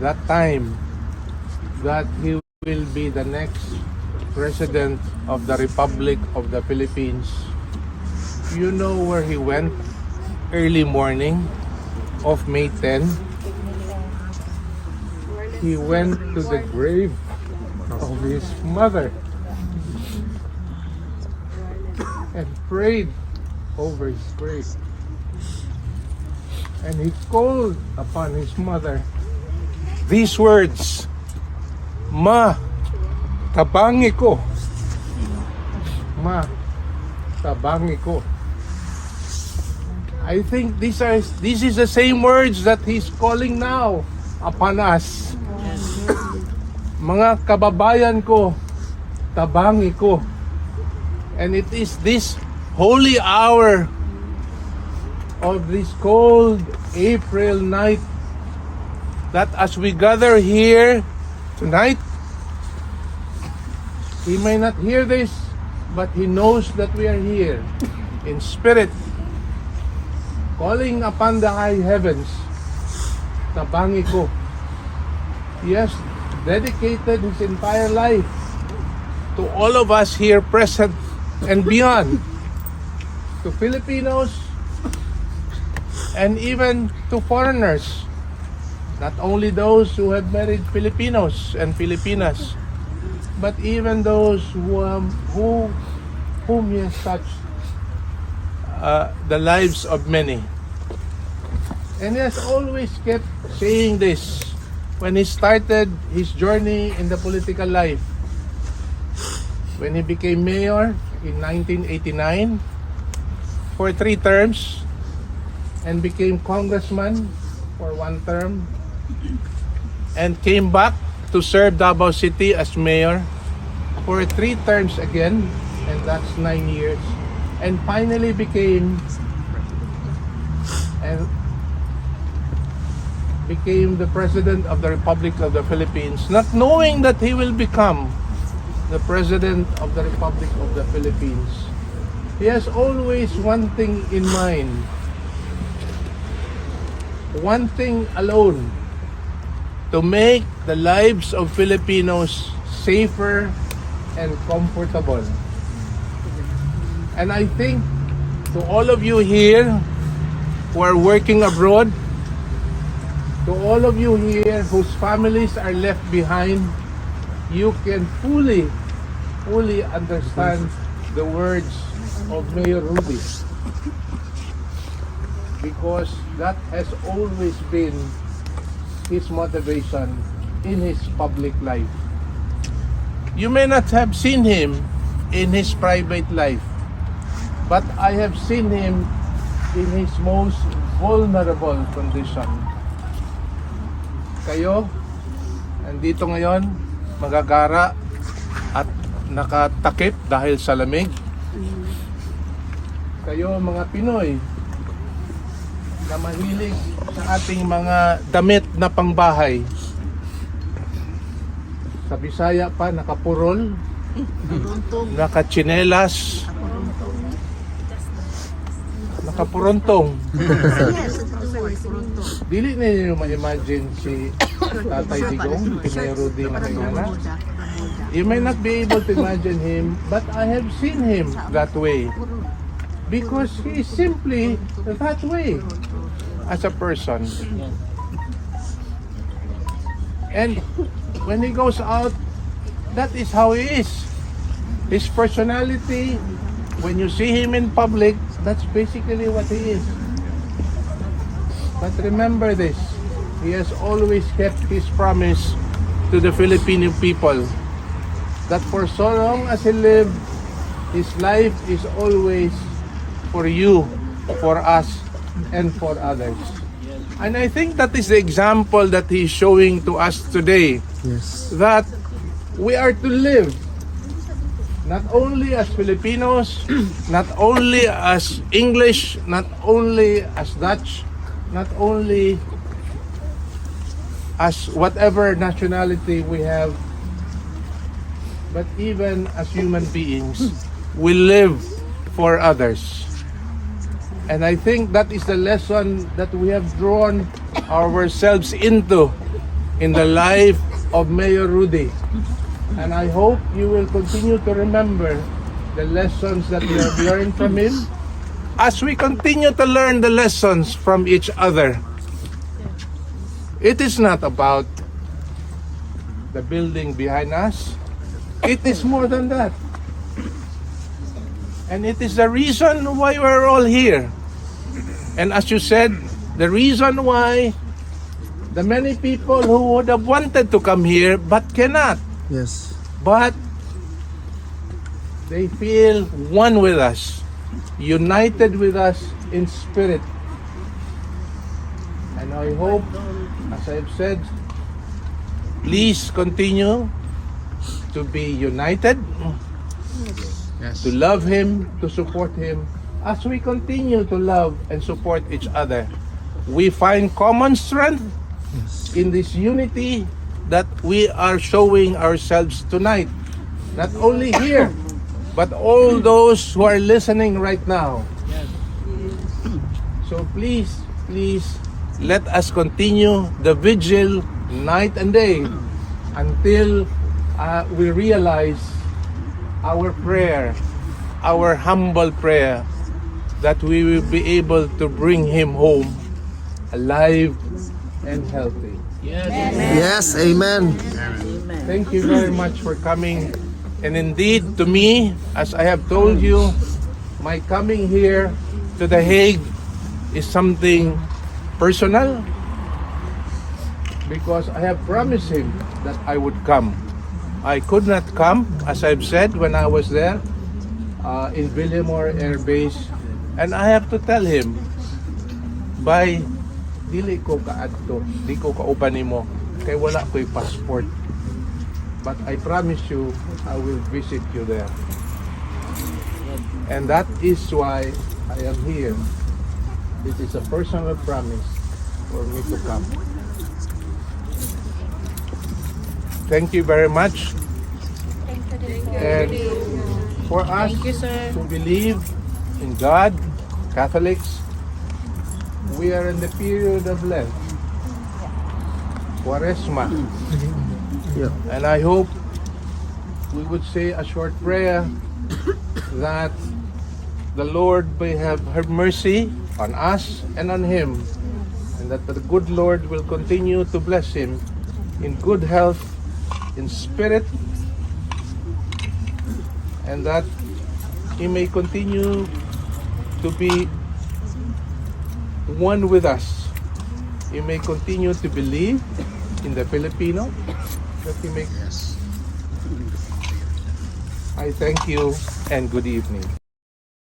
that time that he will be the next President of the Republic of the Philippines, you know where he went early morning of May 10? He went to the grave of his mother and prayed over his grave. And he called upon his mother these words, "Ma, tabangi ko. Ma, tabangi ko." I think this is the same words that he's calling now upon us. Mga kababayan ko, tabangi ko. And it is this holy hour of this cold April night that as we gather here tonight, he may not hear this, but he knows that we are here in spirit, calling upon the high heavens, tabangi ko. He has dedicated his entire life to all of us here present and beyond, to Filipinos and even to foreigners, not only those who have married Filipinos and Filipinas, but even those whom he has touched the lives of many. And he has always kept saying this when he started his journey in the political life. When he became mayor in 1989 for 3 terms and became congressman for 1 term and came back to serve Davao City as mayor for 3 terms again, and that's 9 years, and finally became the President of the Republic of the Philippines, not knowing that he will become the President of the Republic of the Philippines. He has always one thing in mind, one thing alone: to make the lives of Filipinos safer and comfortable. And I think to all of you here who are working abroad, to all of you here whose families are left behind, you can fully understand the words of Mayor Rudy, because that has always been his motivation in his public life. You may not have seen him in his private life, but I have seen him in his most vulnerable condition. Kayo, andito ngayon, magagara at nakatakip dahil sa lamig. Kayo mga Pinoy na mahilig sa ating mga damit na pangbahay. Sa Bisaya pa, nakapurol, nakachinelas, nakapurontong. Dili ninyo ma-imagine si Tatay Digong, si Mayor Rudy na kanyana. You may not be able to imagine him, but I have seen him that way. Because he is simply that way as a person. And when he goes out, that is how he is. His personality, when you see him in public, that's basically what he is. But remember this, he has always kept his promise to the Filipino people that for so long as he lived, his life is always for you, for us, and for others. And I think that is the example that he's showing to us today. Yes. That we are to live not only as Filipinos, not only as English, not only as Dutch, not only as whatever nationality we have, but even as human beings, we live for others. And I think that is the lesson that we have drawn ourselves into in the life of Mayor Rudy. And I hope you will continue to remember the lessons that you have learned from him as we continue to learn the lessons from each other. It is not about the building behind us. It is more than that. And it is the reason why we're all here. And as you said, the reason why the many people who would have wanted to come here but cannot. Yes. But they feel one with us, united with us in spirit. And I hope, as I've said, please continue to be united, to love Him, to support Him, as we continue to love and support each other. We find common strength in this unity that we are showing ourselves tonight. Not only here, but all those who are listening right now. So please, let us continue the vigil night and day until we realize our prayer, our humble prayer, that we will be able to bring him home alive and healthy. Yes, amen. Thank you very much for coming. And indeed, to me, as I have told you, my coming here to The Hague is something personal, because I have promised him that I would come. I could not come, as I've said, when I was there in Villamore Air Base. And I have to tell him, by dili ko kaadto, di ko kauban nimo, kay wala ko'y passport. But I promise you, I will visit you there. And that is why I am here. It is a personal promise for me to come. Thank you very much. And for us to believe in God, Catholics, we are in the period of Lent, Quaresma. Yeah. And I hope we would say a short prayer that the Lord may have mercy on us and on him, and that the good Lord will continue to bless him in good health, in spirit, and that he may continue to be one with us. He may continue to believe in the Filipino, that he may. I thank you and good evening.